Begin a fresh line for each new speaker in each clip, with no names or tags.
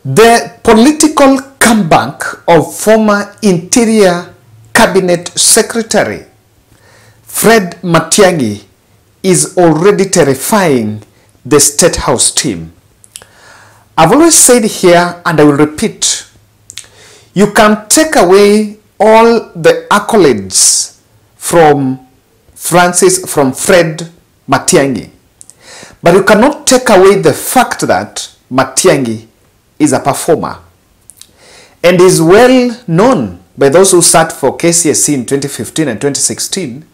The political comeback of former Interior Cabinet Secretary Fred Matian'gi is already terrifying the State House team. I've always said here, and I will repeat, you can take away all the accolades from Fred Matian'gi, but you cannot take away the fact that Matian'gi is a performer and is well known by those who sat for KCSE in 2015 and 2016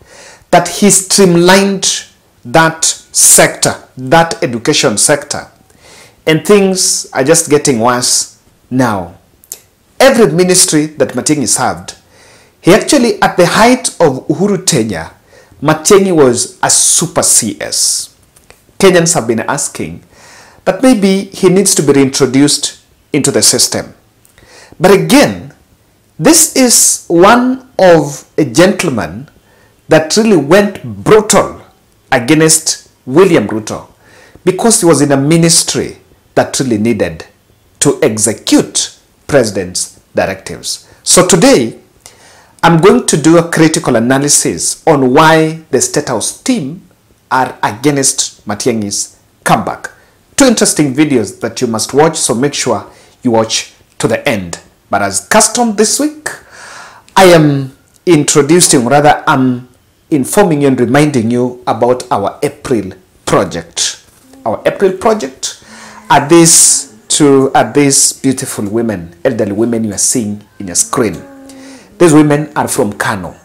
that he streamlined that sector, that education sector, and things are just getting worse now. Every ministry that Matian'gi served, he actually, at the height of Uhuru tenure, Matian'gi was a super CS. Kenyans have been asking that maybe he needs to be reintroduced into the system. But again, this is one of a gentleman that really went brutal against William Ruto because he was in a ministry that really needed to execute president's directives. So today, I'm going to do a critical analysis on why the State House team are against Matian'gi's comeback. Two interesting videos that you must watch, so make sure you watch to the end. But as custom this week, I am I'm informing you and reminding you about our April project. Our April project are these beautiful women, elderly women you are seeing in your screen. These women are from Kano.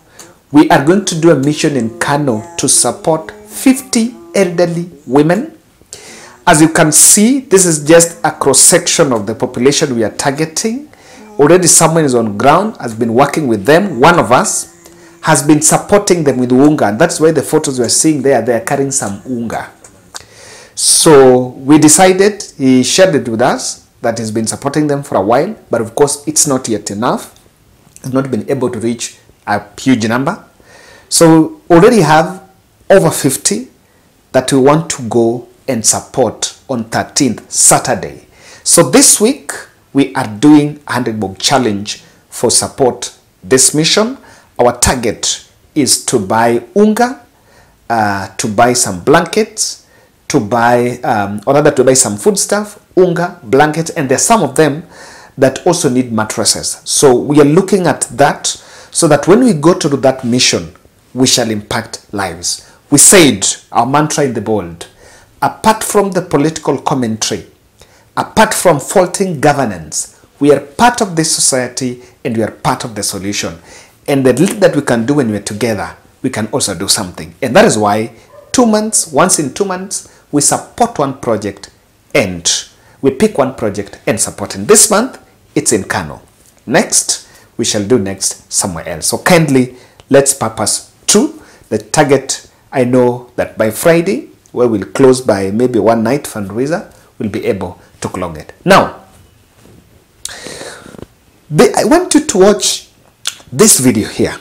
We are going to do a mission in Kano to support 50 elderly women. As you can see, this is just a cross-section of the population we are targeting. Already someone is on ground, has been working with them. One of us has been supporting them with unga. And that's why the photos we are seeing there, they are carrying some unga. So we decided, he shared it with us, that he's been supporting them for a while. But of course, it's not yet enough. He's not been able to reach a huge number. So already have over 50 that we want to go and support on 13th Saturday. So this week, we are doing 100 bob challenge for support this mission. Our target is to buy unga, to buy some blankets, to buy, or rather to buy some food stuff, unga, blankets, and there's some of them that also need mattresses. So we are looking at that so that when we go to do that mission, we shall impact lives. We said our mantra in the bold, apart from the political commentary, apart from faulting governance, we are part of this society and we are part of the solution. And the little that we can do when we are together, we can also do something. And that is why 2 months, once in 2 months, we support one project and we pick one project and support. And this month, it's in Kano. Next, we shall do next somewhere else. So kindly, let's purpose to the target. I know that by Friday, where we'll close by maybe one night fundraiser, we'll be able to clog it. Now, I want you to watch this video here.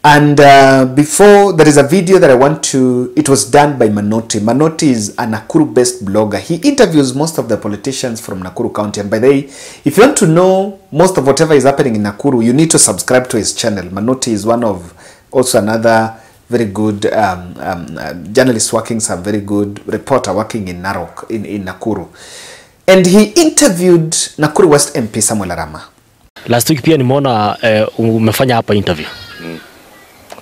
And before, there is a video that I want to, it was done by Manoti. Manoti is a Nakuru-based blogger. He interviews most of the politicians from Nakuru County. And by the way, if you want to know most of whatever is happening in Nakuru, you need to subscribe to his channel. Manoti is one of, also another very good journalist working, some very good reporter working in Narok, in Nakuru. And he interviewed Nakuru West MP Samuel Arama.
Last week pia nimeona umefanya hapa interview.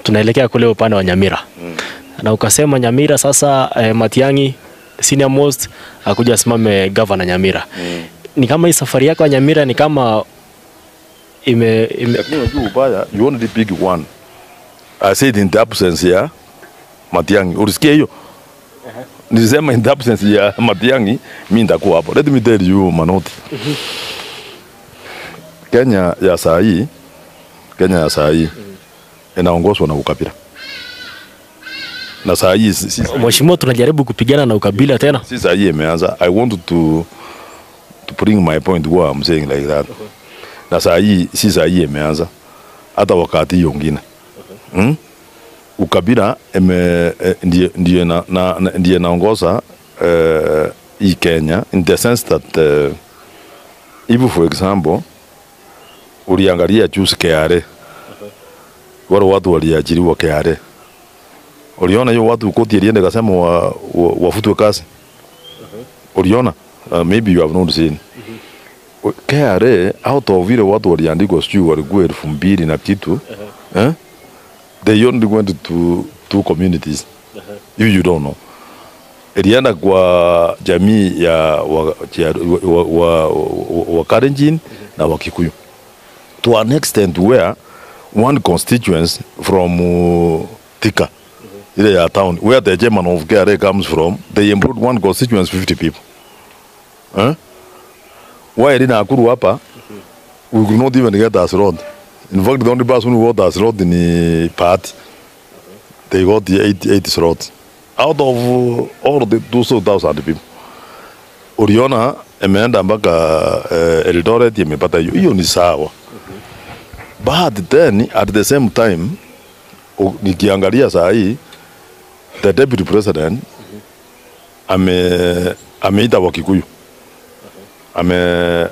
Tunaelekea kule upande wa Nyamira. Na ukasema Nyamira sasa Matian'gi senior most akuja simame governor Nyamira. Ni kama hii safari yako ya Nyamira ni kama
lakini unajua ubaya, you want the big one. I said in the absence ya Matian'gi. Ulisikia hiyo? Nilisema in the absence ya Matian'gi, mimi nitakuwa hapo. Let me tell you Manoti. Kenya ya saa hii inaongozwa na ukabila. Na saa hii
mheshimiwa tunajaribu kupigana na ukabila tena.
Si saa hii imeanza. I want to bring my point where I'm saying like that. Na saa hii si saa hii imeanza. Hata wakati hiyo ngine. Ukabila ndiye naongoza hii Kenya in the sense that If for example, uliangalia juice KRA, wale watu waliajiriwa KRA, uliona hiyo watu koti ilienda kasema wafutwe kazi. Uliona? Maybe you have not seen. KRA out of vile watu waliandikwa sijui walikuwa 2,000 na kitu. They only went to 2 communities. If you don't know. Ilienda kwa jamii ya Wakalenjin na Wakikuyu. To an extent where one constituency from Thika, ile ya town, where the chairman of KRA comes from, they employed one constituency 50 people. Why in Nakuru hapa, we could not even get us road. In fact, the only person who got us road in the party, they got the 80 roads. Out of all the 2,000 people. Uliona imeenda mpaka Eldoret imepata hiyo ni sawa. But then at the same time nikiangalia saa hii the deputy president ameita Wakikuyu.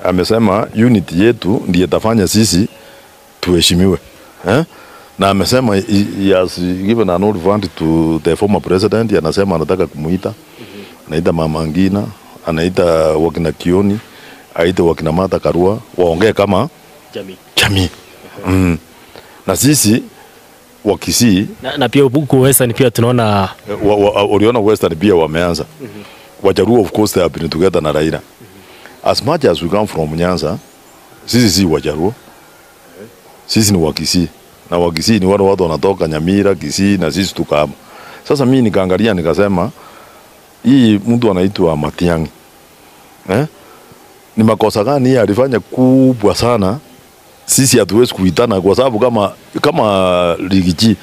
Amesema unity yetu ndiye tafanya sisi tuheshimiwe. Na amesema he has given an advantage to the former president. Anasema anataka kumuita, anaita Mama Ngina, anaita wakina Kioni, aita wakina Martha Karua, waongee kama jamii. Na sisi Wakisii
na pia huku Western pia tunaona
uliona Western pia wameanza. Wajaruo of course they have been together na Raila. As much as we come from Nyanza, sisi si Wajaruo. Sisi ni Wakisii. Na Wakisii ni wale watu wanatoka Nyamira, Kisii na sisi tuko hapa. Sasa mimi nikaangalia nikasema hii mtu anaitwa Matian'gi. Ni makosa gani alifanya kubwa sana? Sisi hatuwezi kuitana kwa sababu kama Ligiji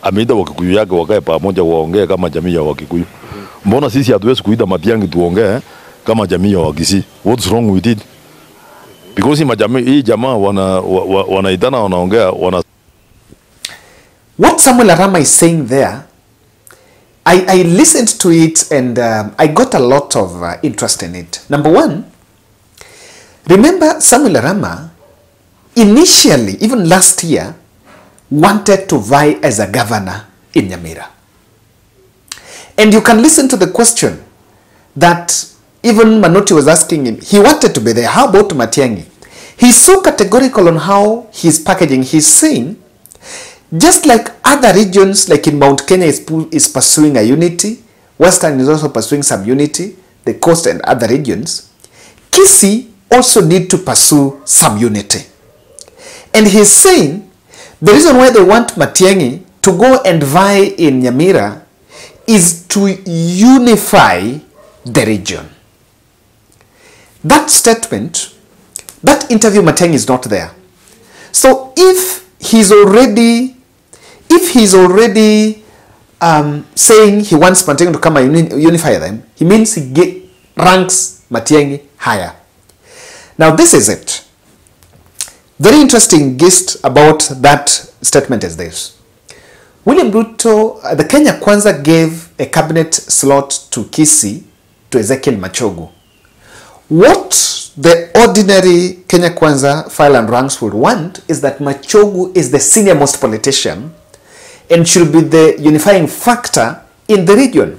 ameita Wakikuyu yake wakae pamoja waongee kama jamii ya Wakikuyu. Mbona sisi hatuwezi kuita Matian'gi tuongee kama jamii ya Wakisii? What's wrong with it? Because hii jamaa wanaitana wanaongea
What Samuel Arama is saying there, I listened to it and I got a lot of interest in it. Number one, remember Samuel Arama initially, even last year, wanted to vie as a governor in Nyamira. And you can listen to the question that even Manoti was asking him. He wanted to be there. How about Matian'gi? He's so categorical on how he's packaging. He's saying, just like other regions, like in Mount Kenya is pursuing a unity, Western is also pursuing some unity, the coast and other regions, Kisii also need to pursue some unity. And he's saying, the reason why they want Matian'gi to go and vie in Nyamira is to unify the region. That statement, that interview, Matian'gi is not there. So if he's already saying he wants Matian'gi to come and unify them, he means he ranks Matian'gi higher. Now this is it. Very interesting gist about that statement is this. William Ruto, the Kenya Kwanza gave a cabinet slot to Kisii, to Ezekiel Machogu. What the ordinary Kenya Kwanza file and ranks would want is that Machogu is the senior most politician and should be the unifying factor in the region.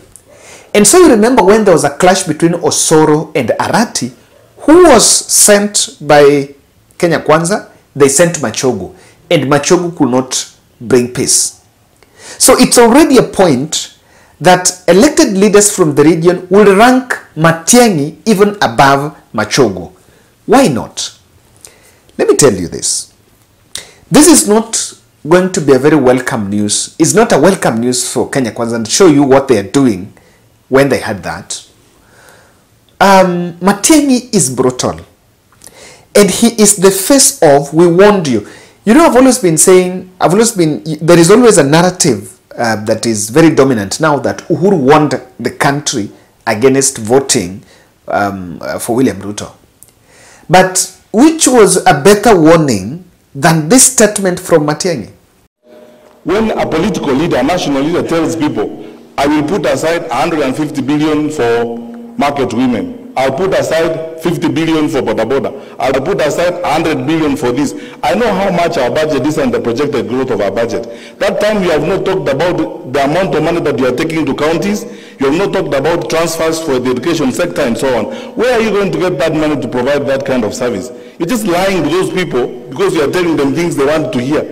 And so you remember when there was a clash between Osoro and Arati, who was sent by Kenya Kwanza? They sent Machogu, and Machogu could not bring peace. So it's already a point that elected leaders from the region will rank Matian'gi even above Machogu. Why not? Let me tell you this. This is not going to be a very welcome news. It's not a welcome news for Kenya Kwanza, and show you what they are doing when they had that. Matian'gi is brutal. And he is the face of, we warned you. You know, I've always been saying, there is always a narrative that is very dominant now that Uhuru warned the country against voting for William Ruto. But which was a better warning than this statement from Matian'gi?
When a political leader, a national leader tells people, I will put aside 150 billion for market women, I'll put aside 50 billion for boda boda. I'll put aside 100 billion for this. I know how much our budget is and the projected growth of our budget. That time you have not talked about the amount of money that you are taking to counties. You have not talked about transfers for the education sector and so on. Where are you going to get that money to provide that kind of service? You're just lying to those people because you are telling them things they want to hear.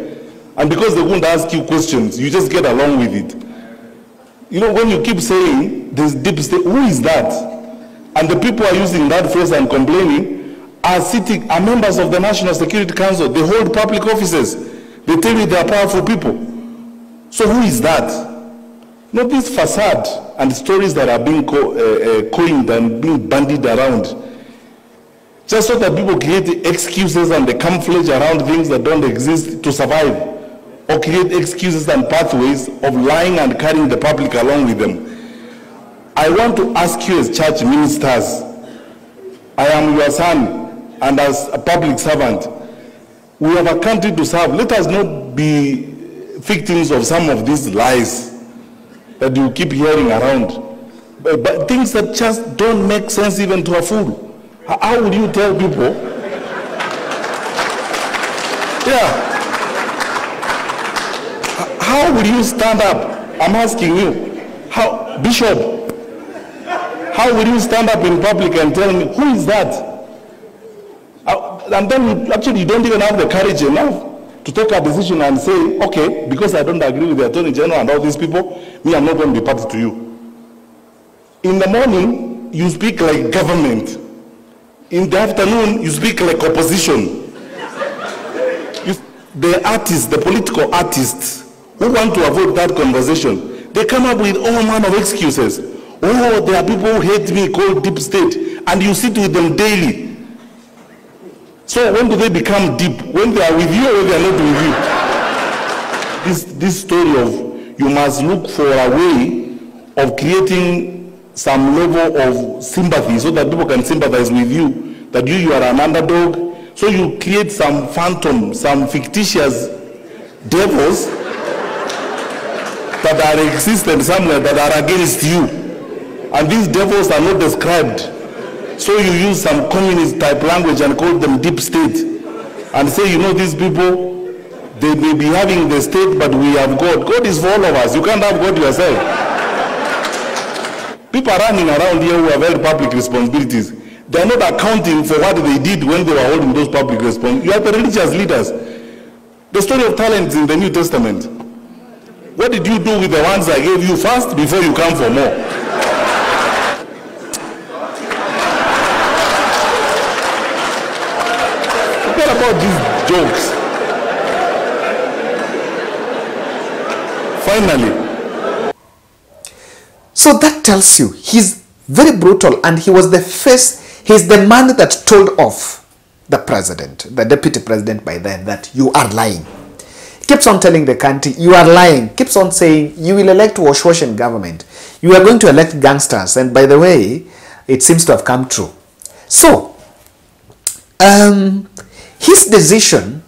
And because they won't ask you questions, you just get along with it. You know, when you keep saying this deep state, who is that? And the people are using that phrase and complaining are members of the National Security Council. They hold public offices. They tell you they are powerful people. So who is that? Not this facade and stories that are being coined and being bandied around. Just so that people create excuses and the camouflage around things that don't exist to survive. Or create excuses and pathways of lying and carrying the public along with them. I want to ask you as church ministers, I am your son, and as a public servant, we have a country to serve. Let us not be victims of some of these lies that you keep hearing around. But things that just don't make sense even to a fool. How would you tell people? Yeah. How would you stand up? I'm asking you. How, Bishop? How will you stand up in public and tell me, who is that? And then actually you don't even have the courage enough to take a decision and say, okay, because I don't agree with the Attorney General and all these people, me, I'm not going to be party to you. In the morning, you speak like government. In the afternoon, you speak like opposition. The artists, the political artists, who want to avoid that conversation, they come up with all manner of excuses. Oh, there are people who hate me called deep state, and you sit with them daily. So when do they become deep? When they are with you or they are not with you? This story of you must look for a way of creating some level of sympathy so that people can sympathize with you, that you are an underdog. So you create some phantom, some fictitious devils that are existent somewhere that are against you. And these devils are not described. So you use some communist type language and call them deep state. And say, you know, these people, they may be having the state, but we have God. God is for all of us. You can't have God yourself. People are running around here who have held public responsibilities. They are not accounting for what they did when they were holding those public responsibilities. You are the religious leaders. The story of talents in the New Testament. What did you do with the ones I gave you first before you come for more? What about these jokes? Finally.
So that tells you he's very brutal, and he was the face, he's the man that told off the president, the deputy president by then, that you are lying. He keeps on telling the country, you are lying. Keeps on saying, you will elect wash in government. You are going to elect gangsters. And by the way, it seems to have come true. So, his decision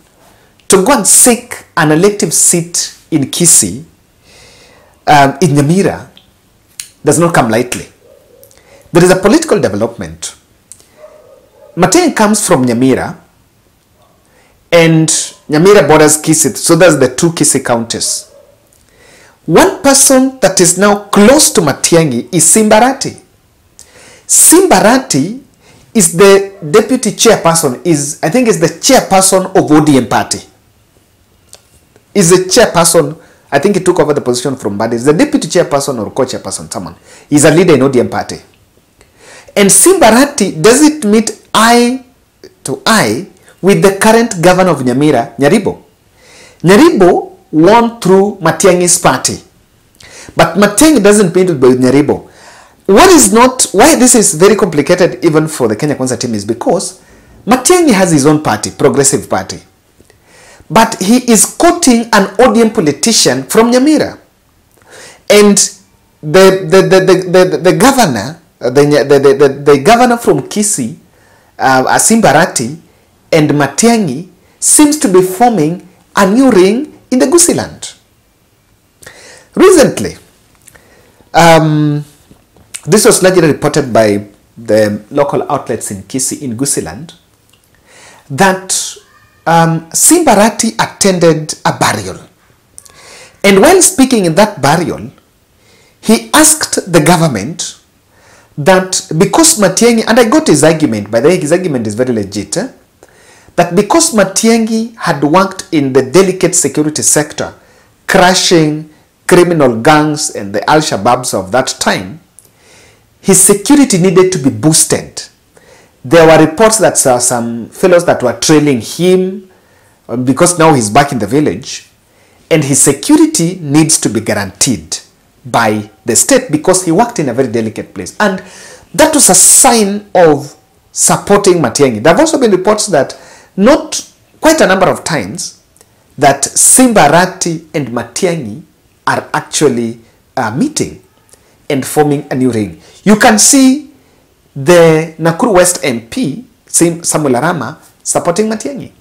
to go and seek an elective seat in Kisii, in Nyamira, does not come lightly. There is a political development. Matian'gi comes from Nyamira, and Nyamira borders Kisii, so that's the two Kisii counties. One person that is now close to Matian'gi is Arati. Arati is the deputy chairperson, I think is the chairperson of ODM party. Is the chairperson, I think he took over the position from Badi. Is the deputy chairperson or co-chairperson, someone. He's a leader in ODM party. And Arati doesn't meet eye to eye with the current governor of Nyamira, Nyaribo. Nyaribo won through Matian'gi's party. But Matian'gi doesn't meet with Nyaribo. Why this is very complicated even for the Kenya Kwanza team is because Matian'gi has his own party, Progressive Party. But he is quoting an ODM politician from Nyamira. And the governor, the governor from Kisii, Arati, and Matian'gi seems to be forming a new ring in the Gusii land. Recently, this was largely reported by the local outlets in Kisii, in Gusiland, that Simba Arati attended a burial. And while speaking in that burial, he asked the government that because Matiangi, and I got his argument, by the way, his argument is very legit, that because Matiangi had worked in the delicate security sector, crushing criminal gangs and the Al-Shabaabs of that time, his security needed to be boosted. There were reports that some fellows that were trailing him, because now he's back in the village, and his security needs to be guaranteed by the state because he worked in a very delicate place. And that was a sign of supporting Matiangi. There have also been reports that not quite a number of times that Simba Arati and Matiangi are actually meeting and forming a new ring. You can see the Nakuru West MP, Samuel Arama, supporting Matiangi.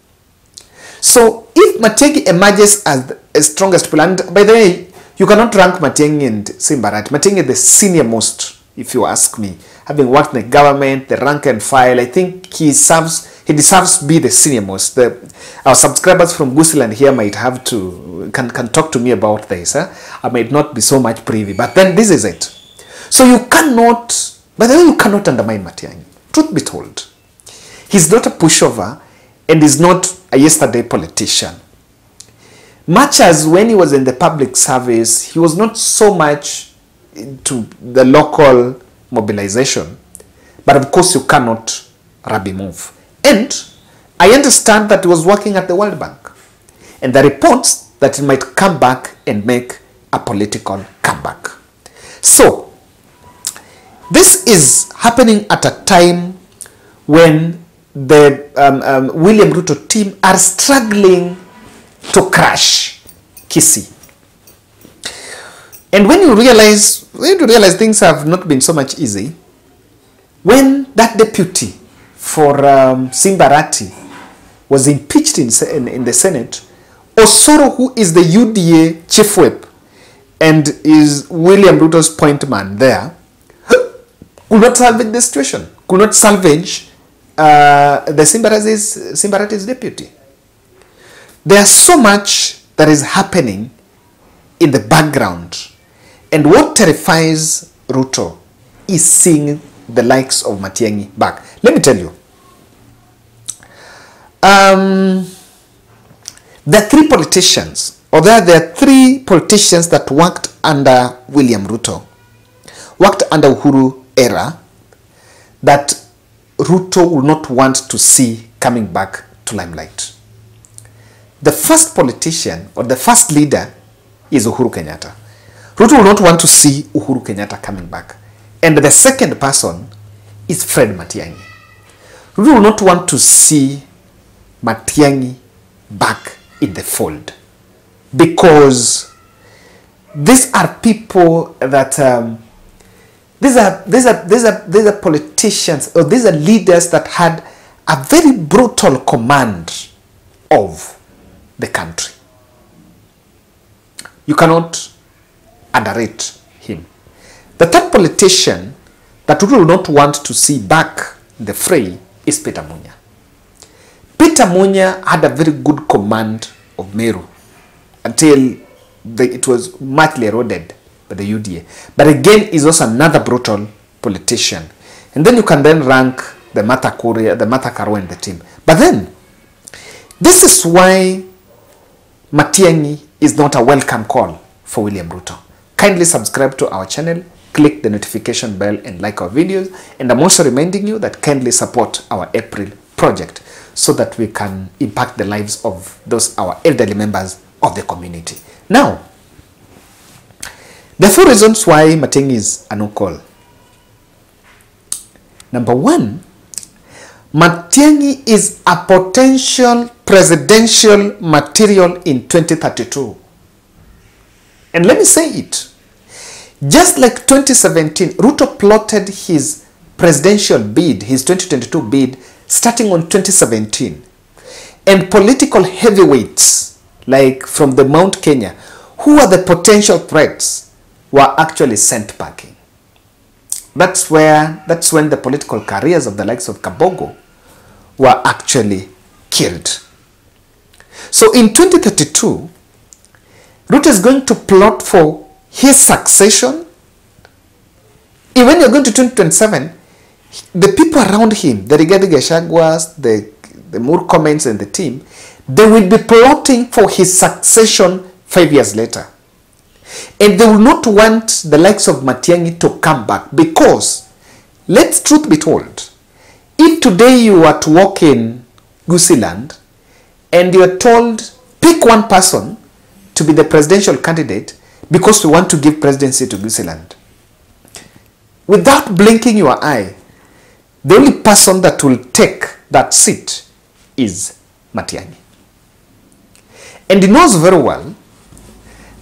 So if Matiangi emerges as the strongest player, and by the way, you cannot rank Matiangi and Simba Arati. Matiangi is the senior most, if you ask me. Having worked in the government, the rank and file, I think he deserves to be the senior most. Our subscribers from Gusiland here might have to, can talk to me about this. I might not be so much privy, but then this is it. So you cannot, by the way, you cannot undermine Matiangi. Truth be told, he's not a pushover and is not a yesterday politician. Much as when he was in the public service, he was not so much into the local mobilization. But of course, you cannot rub him off. And I understand that he was working at the World Bank. And the reports that he might come back and make a political comeback. So, this is happening at a time when the William Ruto team are struggling to crash Kisii. And when you realize things have not been so much easy, when that deputy for Simba Arati was impeached in the Senate, Osoro, who is the UDA chief whip and is William Ruto's point man there, could not salvage the situation, could not salvage the Simba Arati's deputy. There's so much that is happening in the background. And what terrifies Ruto is seeing the likes of Matiangi back. Let me tell you. There are three politicians, or there are three politicians that worked under William Ruto, worked under Uhuru era, that Ruto will not want to see coming back to limelight. The first politician or the first leader is Uhuru Kenyatta. Ruto will not want to see Uhuru Kenyatta coming back. And the second person is Fred Matiangi. Ruto will not want to see Matiangi back in the fold, because these are people that these are politicians, or these are leaders that had a very brutal command of the country. You cannot underrate him. The third politician that we will not want to see back in the fray is Peter Munya. Peter Munya had a very good command of Meru until it was muchly eroded by the UDA. But again, is also another brutal politician. And then you can then rank the Martha Karua and the team. But then, this is why Matiangi is not a welcome call for William Ruto. Kindly subscribe to our channel, click the notification bell and like our videos. And I'm also reminding you that kindly support our April project so that we can impact the lives of those our elderly members of the community. Now, there are 4 reasons why Matiangi is a no-call. Number 1, Matiangi is a potential presidential material in 2032. And let me say it. Just like 2017, Ruto plotted his presidential bid, his 2022 bid, starting on 2017. And political heavyweights, like from the Mount Kenya, who are the potential threats, were actually sent packing. That's when the political careers of the likes of Kabogo were actually killed. So in 2032, Ruto is going to plot for his succession. And when you're going to 2027, the people around him, the Rigathi Gachagua, the Murkomens and the team, they will be plotting for his succession 5 years later. And they will not want the likes of Matiangi to come back, because, let's truth be told, if today you are to walk in Gusii land and you are told, pick one person to be the presidential candidate because we want to give presidency to Gusii land, without blinking your eye, the only person that will take that seat is Matiangi. And he knows very well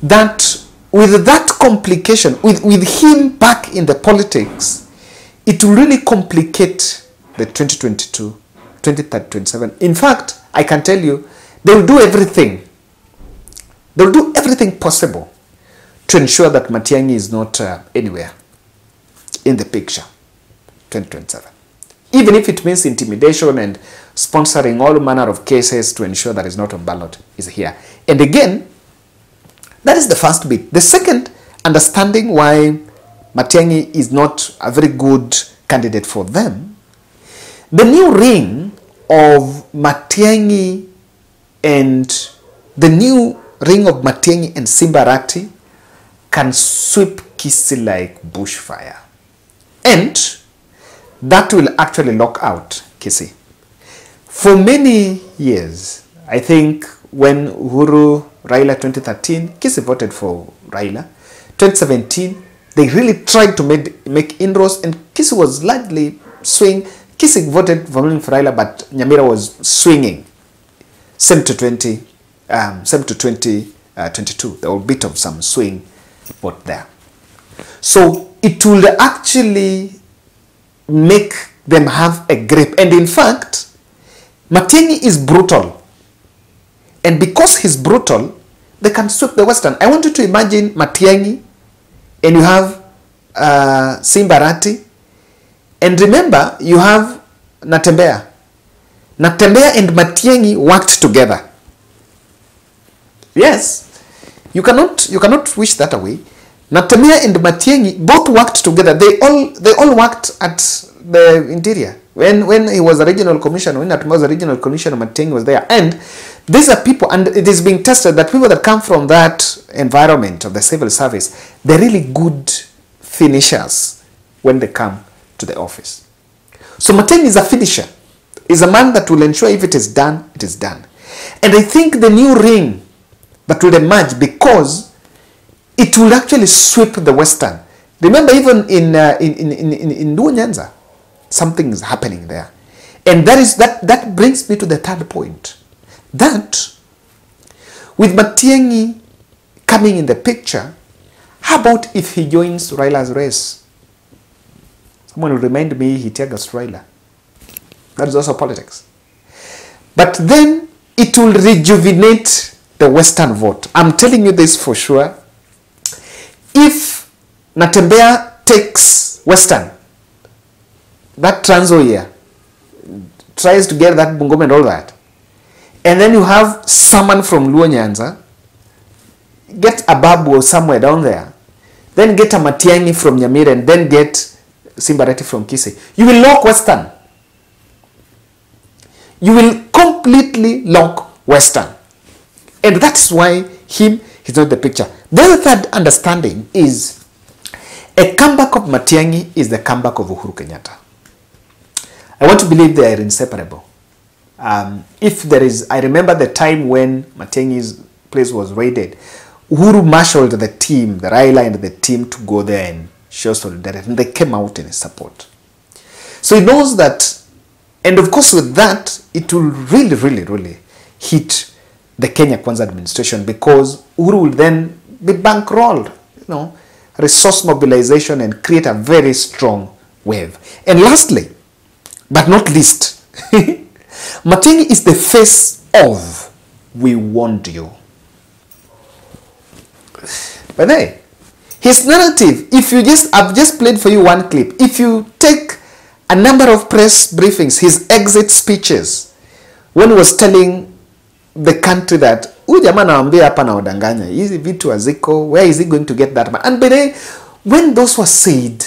that with that complication, with him back in the politics, it will really complicate the 2022, 2030, 27. In fact, I can tell you, they will do everything. They will do everything possible to ensure that Matiangi is not anywhere in the picture, 2027. Even if it means intimidation and sponsoring all manner of cases to ensure that it's not on ballot is here. And again, that is the first bit. The second, understanding why Matiangi is not a very good candidate for them. The new ring of Matiangi and Simba Arati can sweep Kisii like bushfire. And that will actually lock out Kisii. For many years, I think when Uhuru, Raila 2013, Kisii voted for Raila. 2017, they really tried to make inroads, and Kisii was largely swing. Kisii voted for Raila, but Nyamira was swinging. Same to 2022. There was a bit of some swing vote there. So it will actually make them have a grip. And in fact, Matiangi is brutal. And because he's brutal, they can sweep the Western. I want you to imagine Matiangi, and you have Simba Arati, and remember, you have Natembeya. Natembeya and Matiangi worked together. Yes, you cannot wish that away. Natembeya and Matiangi both worked together. They all worked at the interior. When he was a regional commissioner, when Natembeya was a regional commissioner, Matiangi was there. And these are people, and it is being tested that people that come from that environment of the civil service, they're really good finishers when they come to the office. So Matiangi is a finisher. He's a man that will ensure if it is done, it is done. And I think the new ring that will emerge, because it will actually sweep the Western. Remember, even in Luo Nyanza, something is happening there. And that brings me to the third point. That with Matiangi coming in the picture, how about if he joins Raila's race? Someone will remind me he targets Raila. That is also politics. But then it will rejuvenate the Western vote. I'm telling you this for sure. If Natembeya takes Western, that Trans Nzoia tries to get that Bungoma and all that, and then you have someone from Luo Nyanza, get a Babu or somewhere down there, then get a Matiangi from Nyamira, and then get Simba Arati from Kisii, you will lock Western. You will completely lock Western. And that's why he's not the picture. The other third understanding is a comeback of Matiangi is the comeback of Uhuru Kenyatta. I want to believe they are inseparable. If there is, I remember the time when Matiangi's place was raided, Uhuru marshaled the team, the Raila and the team, to go there and show solidarity, and they came out in his support. So he knows that, and of course with that, it will really, really, really hit the Kenya Kwanza administration, because Uhuru will then be bankrolled, resource mobilization, and create a very strong wave. And lastly, but not least, Matiangi is the face of "We warned you." But hey, His narrative, I've just played for you one clip. If you take a number of press briefings, his exit speeches, when he was telling the country that, jamaa anawaambia hapa na wadanganya, hizi vitu haziko, where is he going to get that money? And by the way, when those were said,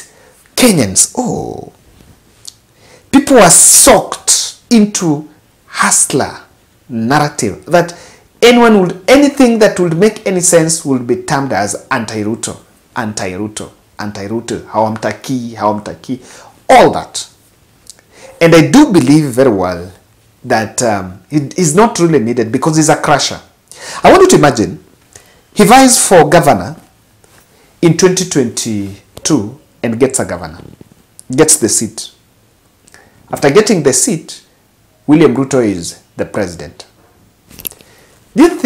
Kenyans, people were soaked into hustler narrative that anything that would make any sense would be termed as anti-Ruto, hawamtaki, all that. And I do believe very well that it is not really needed because he's a crusher. I want you to imagine, he vies for governor in 2022 and gets the seat. After getting the seat, William Ruto is the president. What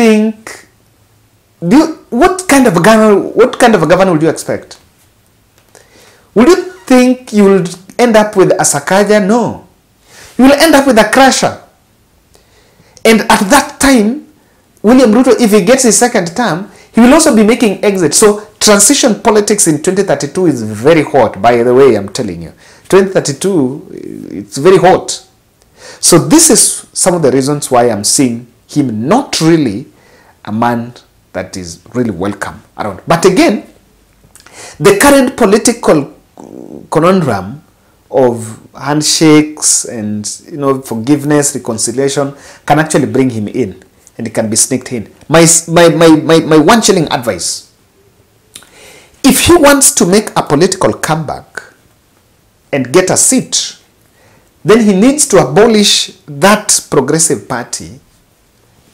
kind of a governor would you expect? Would you think you will end up with a Sakaja? No. You will end up with a crusher. And at that time, William Ruto, if he gets his second term, he will also be making exit. So transition politics in 2032 is very hot, by the way, I'm telling you. 2032, it's very hot. So this is some of the reasons why I'm seeing him not really a man that is really welcome around. But again, the current political conundrum of handshakes and forgiveness, reconciliation can actually bring him in, and it can be sneaked in. My 1 shilling advice: if he wants to make a political comeback and get a seat, then he needs to abolish that progressive party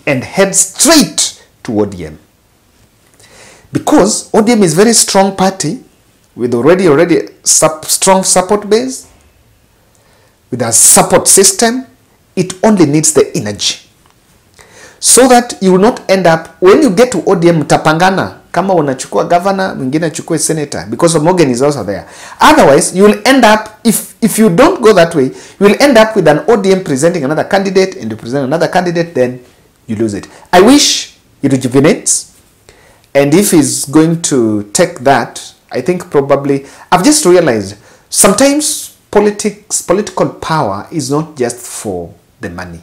and head straight to ODM. Because ODM is a very strong party with already strong support base, with a support system. It only needs the energy. So that you will not end up, when you get to ODM, mtapangana. Kama unachukua governor, mwingine achukue senator, because Morgan is also there. Otherwise, you will end up, if you don't go that way, you will end up with an ODM presenting another candidate, and you present another candidate, then you lose it. I wish it rejuvenates, and if he's going to take that, I think probably, I've just realized, sometimes political power is not just for the money.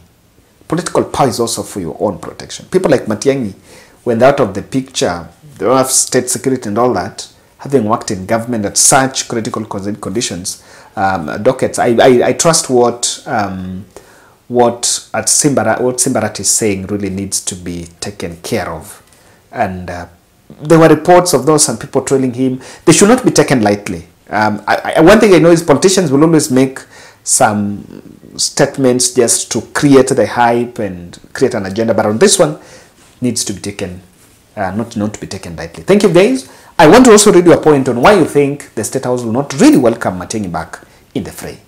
Political power is also for your own protection. People like Matian'gi, when they're out of the picture, they don't have state security and all that, having worked in government at such critical conditions, dockets, I trust what Simbarat is saying really needs to be taken care of. And there were reports of those, some people trailing him. They should not be taken lightly. One thing I know is politicians will always make some statements just to create the hype and create an agenda, but on this one needs to be taken not to be taken lightly. Thank you, guys. I want to also read you a point on why you think the State House will not really welcome Matian'gi back in the fray.